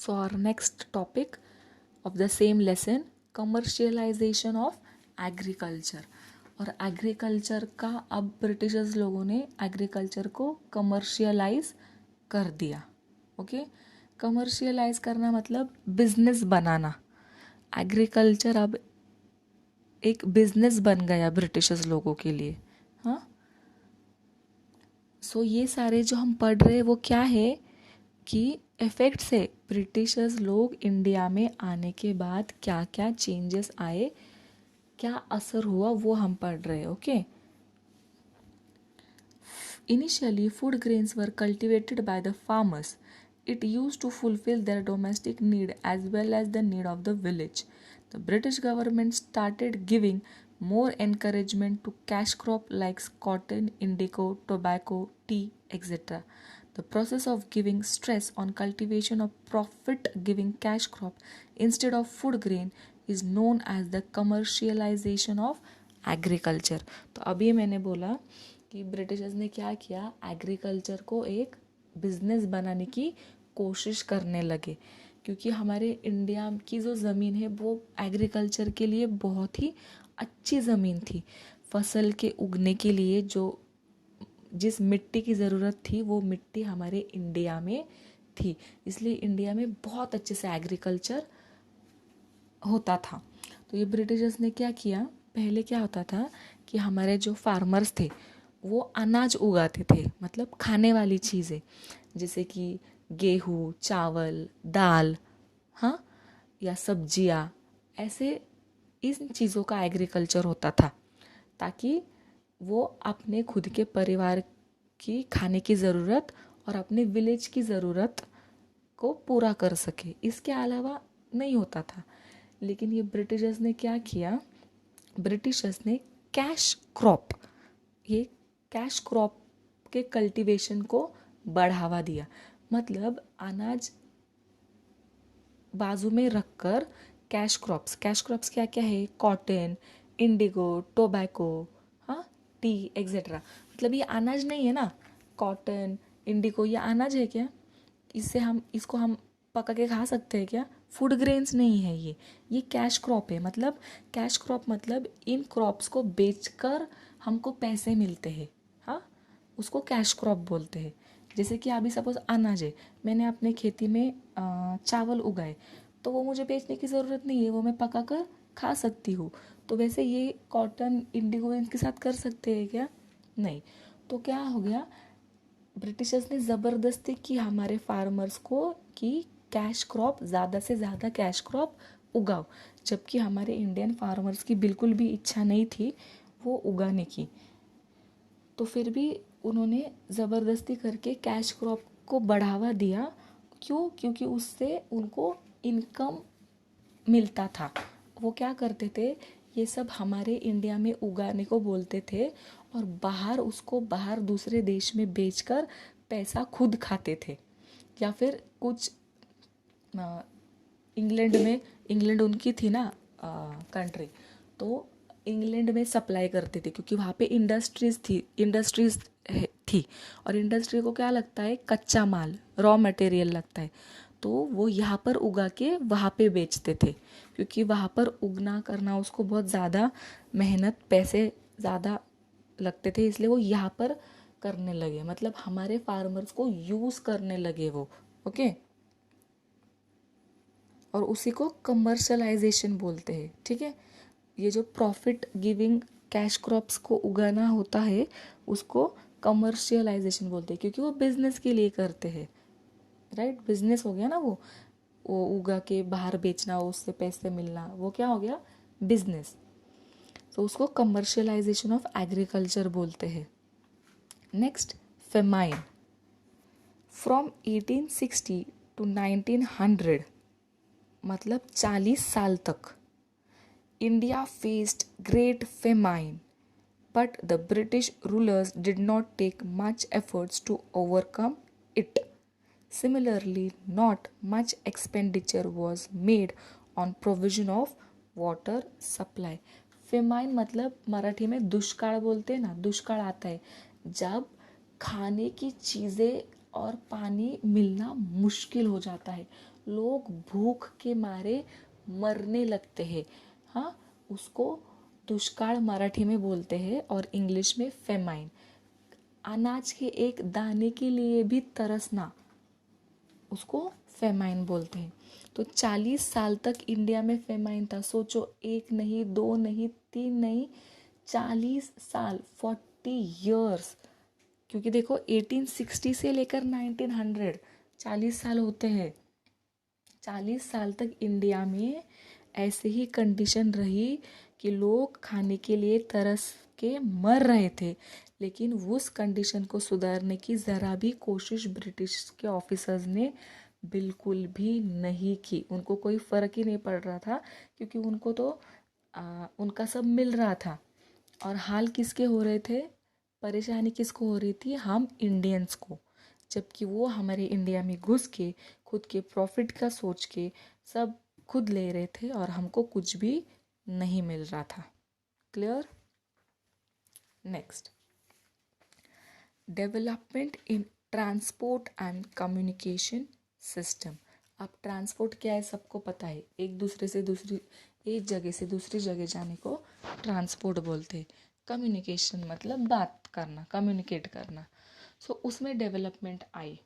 So our next topic of the same lesson, commercialisation of agriculture. और agriculture का अब Britishers लोगों ने एग्रीकल्चर को कमर्शियलाइज कर दिया. ओके, कमर्शियलाइज करना मतलब बिजनेस बनाना. एग्रीकल्चर अब एक बिजनेस बन गया ब्रिटिशर्स लोगों के लिए. हाँ, सो ये सारे जो हम पढ़ रहे हैं वो क्या है कि इफेक्ट से ब्रिटिशर्स लोग इंडिया में आने के बाद क्या क्या चेंजेस आए, क्या असर हुआ, वो हम पढ़ रहे हैं. Okay, initially food grains were cultivated by the farmers. It used to fulfill their domestic need as well as the need of the village. The British government started giving more encouragement to cash crop like cotton, indigo, tobacco, tea, etc. The process of giving stress on cultivation of profit-giving cash crop instead of food grain is known as the commercialization of agriculture. तो अभी मैंने बोला कि Britishers ने क्या किया, agriculture को एक बिजनेस बनाने की कोशिश करने लगे, क्योंकि हमारे इंडिया की जो ज़मीन है वो एग्रीकल्चर के लिए बहुत ही अच्छी ज़मीन थी. फसल के उगने के लिए जो जिस मिट्टी की ज़रूरत थी वो मिट्टी हमारे इंडिया में थी, इसलिए इंडिया में बहुत अच्छे से एग्रीकल्चर होता था. तो ये ब्रिटिशर्स ने क्या किया, पहले क्या होता था कि हमारे जो फार्मर्स थे वो अनाज उगाते थे, मतलब खाने वाली चीज़ें, जैसे कि गेहूँ, चावल, दाल, हाँ, या सब्जियाँ, ऐसे इन चीज़ों का एग्रीकल्चर होता था ताकि वो अपने खुद के परिवार की खाने की ज़रूरत और अपने विलेज की ज़रूरत को पूरा कर सके. इसके अलावा नहीं होता था. लेकिन ये ब्रिटिशर्स ने क्या किया, ब्रिटिशर्स ने कैश क्रॉप, ये कैश क्रॉप के कल्टीवेशन को बढ़ावा दिया. मतलब अनाज बाजू में रखकर कैश क्रॉप्स क्या क्या है, कॉटन, इंडिगो, टोबैको, हाँ, टी एक्सेट्रा. मतलब ये अनाज नहीं है ना, कॉटन, इंडिगो, ये अनाज है क्या, इसको हम पका के खा सकते हैं क्या, फूड ग्रेन्स नहीं है ये कैश क्रॉप है. मतलब कैश क्रॉप मतलब इन क्रॉप्स को बेचकर हमको पैसे मिलते हैं. हाँ, उसको कैश क्रॉप बोलते हैं. जैसे कि अभी सपोज अनाज है, मैंने अपने खेती में चावल उगाए, तो वो मुझे बेचने की ज़रूरत नहीं है, वो मैं पका कर खा सकती हूँ. तो वैसे ये कॉटन, इंडिगो इनके साथ कर सकते हैं क्या, नहीं. तो क्या हो गया, ब्रिटिशर्स ने ज़बरदस्ती की हमारे फार्मर्स को कि कैश क्रॉप, ज़्यादा से ज़्यादा कैश क्रॉप उगाओ, जबकि हमारे इंडियन फार्मर्स की बिल्कुल भी इच्छा नहीं थी वो उगाने की. तो फिर भी उन्होंने ज़बरदस्ती करके कैश क्रॉप को बढ़ावा दिया. क्यों, क्योंकि उससे उनको इनकम मिलता था. वो क्या करते थे, ये सब हमारे इंडिया में उगाने को बोलते थे और बाहर दूसरे देश में बेचकर पैसा खुद खाते थे. या फिर कुछ इंग्लैंड उनकी थी ना कंट्री, तो इंग्लैंड में सप्लाई करते थे, क्योंकि वहाँ पे इंडस्ट्रीज थी. और इंडस्ट्री को क्या लगता है, कच्चा माल, रॉ मटेरियल लगता है, तो वो यहाँ पर उगा के वहाँ पे बेचते थे. क्योंकि वहाँ पर उगना करना उसको बहुत ज़्यादा मेहनत, पैसे ज़्यादा लगते थे, इसलिए वो यहाँ पर करने लगे. मतलब हमारे फार्मर्स को यूज़ करने लगे वो. ओके, और उसी को कमर्शलाइजेशन बोलते हैं. ठीक है, ये जो प्रॉफिट गिविंग कैश क्रॉप्स को उगाना होता है उसको कमर्शियलाइजेशन बोलते हैं, क्योंकि वो बिजनेस के लिए करते हैं. राइट, बिजनेस हो गया ना, वो उगा के बाहर बेचना, उससे पैसे मिलना, वो क्या हो गया, बिजनेस. तो उसको कमर्शियलाइजेशन ऑफ एग्रीकल्चर बोलते हैं. Next, famine. फ्रॉम 1860 टू 1900, मतलब 40 साल तक India faced great famine, but the British rulers did not take much efforts to overcome it. Similarly, not much expenditure was made on provision of water supply. Famine मतलब मराठी में दुष्काळ बोलते हैं ना, दुष्काळ आता है जब खाने की चीज़ें और पानी मिलना मुश्किल हो जाता है। लोग भूख के मारे मरने लगते हैं। हाँ, उसको दुष्काल मराठी में बोलते हैं और इंग्लिश में फेमाइन। अनाज के एक दाने के लिए भी तरसना, उसको फेमाइन बोलते हैं। तो 40 साल तक इंडिया में फेमाइन था। सोचो, एक नहीं, दो नहीं, तीन नहीं, 40 साल, 40 years। क्योंकि देखो 1860 से लेकर 1900, 40 साल होते हैं। 40 साल तक इंडिया में ऐसे ही कंडीशन रही कि लोग खाने के लिए तरस के मर रहे थे। लेकिन उस कंडीशन को सुधारने की ज़रा भी कोशिश ब्रिटिश के ऑफिसर्स ने बिल्कुल भी नहीं की। उनको कोई फ़र्क ही नहीं पड़ रहा था, क्योंकि उनको तो उनका सब मिल रहा था। और हाल किसके हो रहे थे, परेशानी किसको हो रही थी, हम इंडियंस को। जबकि वो हमारे इंडिया में घुस के खुद के प्रॉफिट का सोच के सब खुद ले रहे थे और हमको कुछ भी नहीं मिल रहा था। Clear? Next, development in transport and communication system. अब ट्रांसपोर्ट क्या है सबको पता है, एक जगह से दूसरी जगह जाने को ट्रांसपोर्ट बोलते हैं। कम्युनिकेशन मतलब बात करना, कम्युनिकेट करना। सो उसमें development I.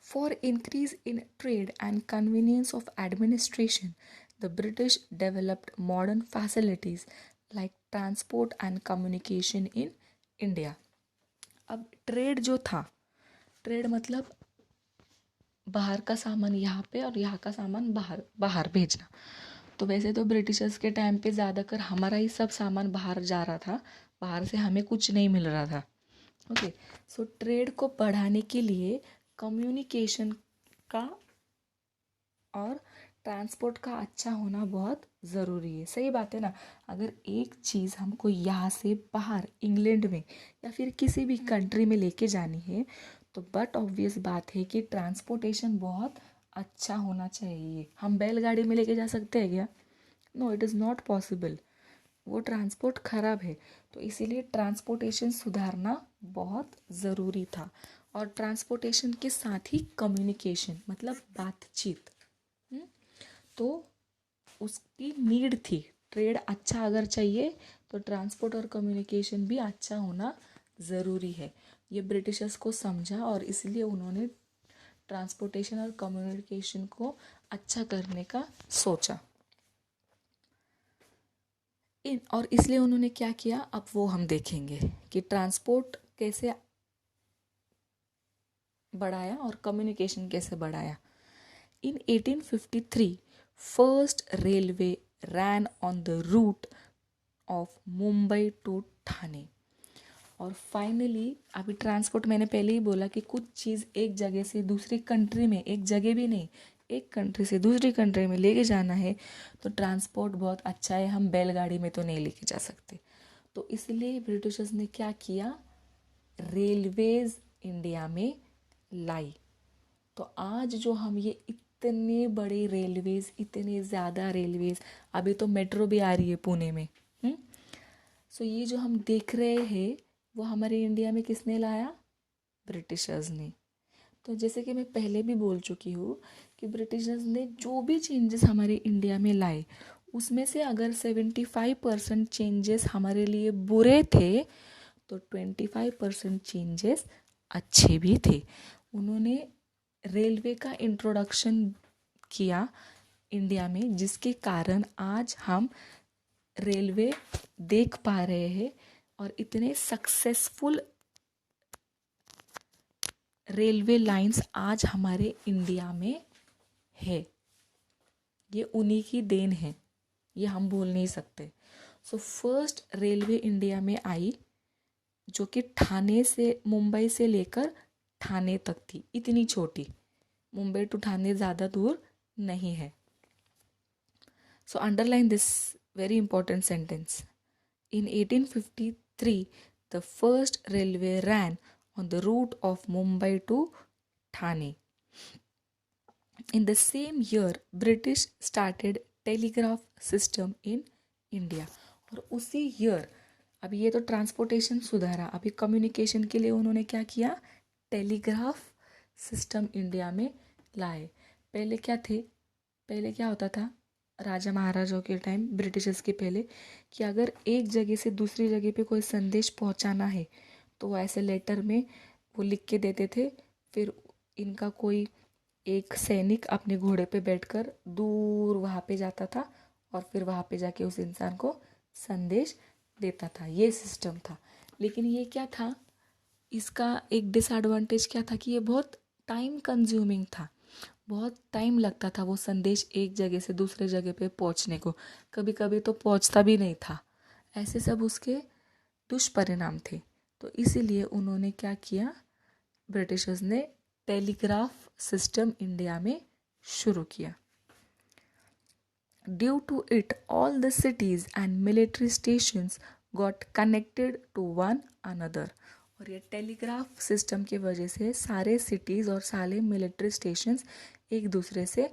For increase in trade and convenience of administration, the British developed modern facilities like transport and communication in India. अब ट्रेड जो था, ट्रेड मतलब बाहर का सामान यहाँ पे और यहाँ का सामान बाहर बाहर भेजना। तो वैसे तो ब्रिटिशर्स के टाइम पे ज़्यादातर हमारा ही सब सामान बाहर जा रहा था, बाहर से हमें कुछ नहीं मिल रहा था। ओके, सो ट्रेड को बढ़ाने के लिए कम्युनिकेशन का और ट्रांसपोर्ट का अच्छा होना बहुत ज़रूरी है। सही बात है ना? अगर एक चीज़ हमको यहाँ से बाहर इंग्लैंड में या फिर किसी भी कंट्री में लेके जानी है, तो बट ऑब्वियस बात है कि ट्रांसपोर्टेशन बहुत अच्छा होना चाहिए। हम बैलगाड़ी में लेके जा सकते हैं क्या? No, it is not possible. वो ट्रांसपोर्ट ख़राब है। तो इसीलिए ट्रांसपोर्टेशन सुधारना बहुत ज़रूरी था। और ट्रांसपोर्टेशन के साथ ही कम्युनिकेशन मतलब बातचीत, तो उसकी नीड थी। ट्रेड अच्छा अगर चाहिए तो ट्रांसपोर्ट और कम्युनिकेशन भी अच्छा होना ज़रूरी है। ये ब्रिटिशर्स को समझा और इसलिए उन्होंने ट्रांसपोर्टेशन और कम्युनिकेशन को अच्छा करने का सोचा। और इसलिए उन्होंने क्या किया, अब वो हम देखेंगे कि ट्रांसपोर्ट कैसे बढ़ाया और कम्युनिकेशन कैसे बढ़ाया। In 1853 first railway ran on the route of Mumbai to Thane. और फाइनली अभी ट्रांसपोर्ट मैंने पहले ही बोला कि कुछ चीज़ एक जगह से दूसरी कंट्री में, एक जगह भी नहीं, एक कंट्री से दूसरी कंट्री में लेके जाना है तो ट्रांसपोर्ट बहुत अच्छा है। हम बैलगाड़ी में तो नहीं लेके जा सकते। तो इसलिए ब्रिटिशर्स ने क्या किया, रेलवेज इंडिया में लाई। तो आज जो हम ये इतने बड़े रेलवेज, इतने ज़्यादा रेलवेज, अभी तो मेट्रो भी आ रही है पुणे में। सो ये जो हम देख रहे हैं वो हमारे इंडिया में किसने लाया, ब्रिटिशर्स ने। तो जैसे कि मैं पहले भी बोल चुकी हूँ कि ब्रिटिशर्स ने जो भी चेंजेस हमारे इंडिया में लाए उसमें से अगर 75% चेंजेस हमारे लिए बुरे थे तो 25% चेंजेस अच्छे भी थे। उन्होंने रेलवे का इंट्रोडक्शन किया इंडिया में, जिसके कारण आज हम रेलवे देख पा रहे हैं और इतने सक्सेसफुल रेलवे लाइंस आज हमारे इंडिया में है। ये उन्हीं की देन है, ये हम बोल नहीं सकते। सो फर्स्ट रेलवे इंडिया में आई जो कि ठाणे से, मुंबई से लेकर ठाणे तक थी, इतनी छोटी। मुंबई टू ठाणे ज़्यादा दूर नहीं है। So underline this very important sentence. In 1853, the first railway ran on the route of Mumbai to Thane. In the same year, British started telegraph system in India. और उसी ईयर, अभी ये तो ट्रांसपोर्टेशन सुधारा, अभी कम्युनिकेशन के लिए उन्होंने क्या किया, टेलीग्राफ सिस्टम इंडिया में लाए। पहले क्या थे, पहले क्या होता था राजा महाराजाओं के टाइम, ब्रिटिशर्स के पहले, कि अगर एक जगह से दूसरी जगह पे कोई संदेश पहुंचाना है तो वो ऐसे लेटर में वो लिख के देते थे। फिर इनका कोई एक सैनिक अपने घोड़े पे बैठकर दूर वहाँ पे जाता था और फिर वहाँ पे जाके उस इंसान को संदेश देता था। ये सिस्टम था। लेकिन ये क्या था, इसका एक डिसएडवांटेज क्या था कि ये बहुत टाइम कंज्यूमिंग था, बहुत टाइम लगता था वो संदेश एक जगह से दूसरे जगह पे पहुंचने को, कभी कभी तो पहुंचता भी नहीं था। ऐसे सब उसके दुष्परिणाम थे। तो इसीलिए उन्होंने क्या किया, ब्रिटिशर्स ने टेलीग्राफ सिस्टम इंडिया में शुरू किया। Due to it, all the cities and military stations got connected to one another. और ये टेलीग्राफ सिस्टम की वजह से सारे सिटीज़ और सारे मिलिट्री स्टेशंस एक दूसरे से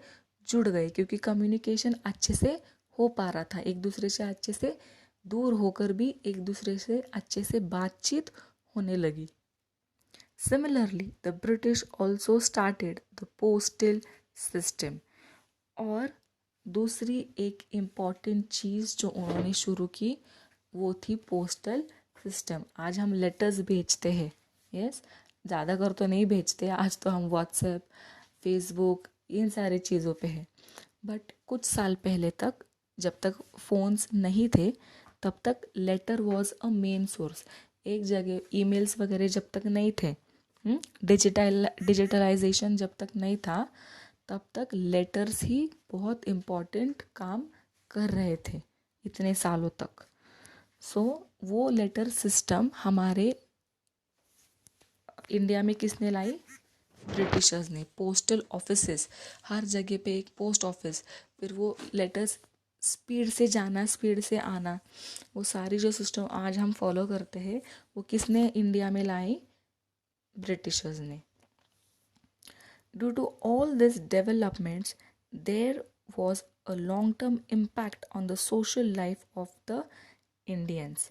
जुड़ गए, क्योंकि कम्युनिकेशन अच्छे से हो पा रहा था, एक दूसरे से अच्छे से दूर होकर भी एक दूसरे से अच्छे से बातचीत होने लगी। Similarly, the British also started the postal system. और दूसरी एक इम्पॉर्टेंट चीज़ जो उन्होंने शुरू की वो थी पोस्टल सिस्टम। आज हम लेटर्स भेजते हैं, यस, ज़्यादा कर तो नहीं भेजते, आज तो हम व्हाट्सएप, फेसबुक, इन सारी चीज़ों पे है। बट कुछ साल पहले तक, जब तक फ़ोन्स नहीं थे, तब तक letter was a main source. एक जगह ईमेल्स वगैरह जब तक नहीं थे, डिजिटलाइजेशन जब तक नहीं था, तब तक लेटर्स ही बहुत इम्पॉर्टेंट काम कर रहे थे इतने सालों तक। सो वो लेटर सिस्टम हमारे इंडिया में किसने लाई, ब्रिटिशर्स ने। पोस्टल ऑफिसेस, हर जगह पे एक पोस्ट ऑफिस, फिर वो लेटर्स स्पीड से जाना, स्पीड से आना, वो सारी जो सिस्टम आज हम फॉलो करते हैं वो किसने इंडिया में लाई, ब्रिटिशर्स ने। Due to all these developments, there was a long-term impact on the social life of the Indians.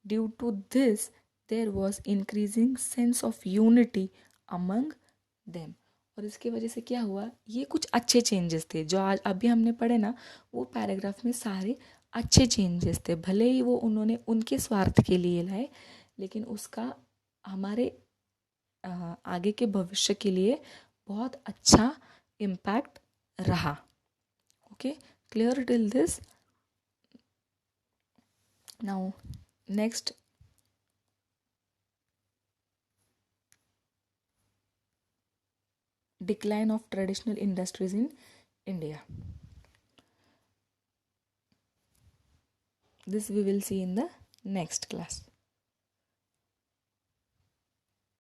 Due to this, there was increasing sense of unity among them. और इसकी वजह से क्या हुआ, ये कुछ अच्छे चेंजेस थे जो आज अभी हमने पढ़े ना, वो पैराग्राफ में सारे अच्छे चेंजेस थे। भले ही वो उन्होंने उनके स्वार्थ के लिए लाए, लेकिन उसका हमारे आगे के भविष्य के लिए बहुत अच्छा इम्पैक्ट रहा। Okay, clear till this? Now next, decline of traditional industries in India. This we will see in the next class.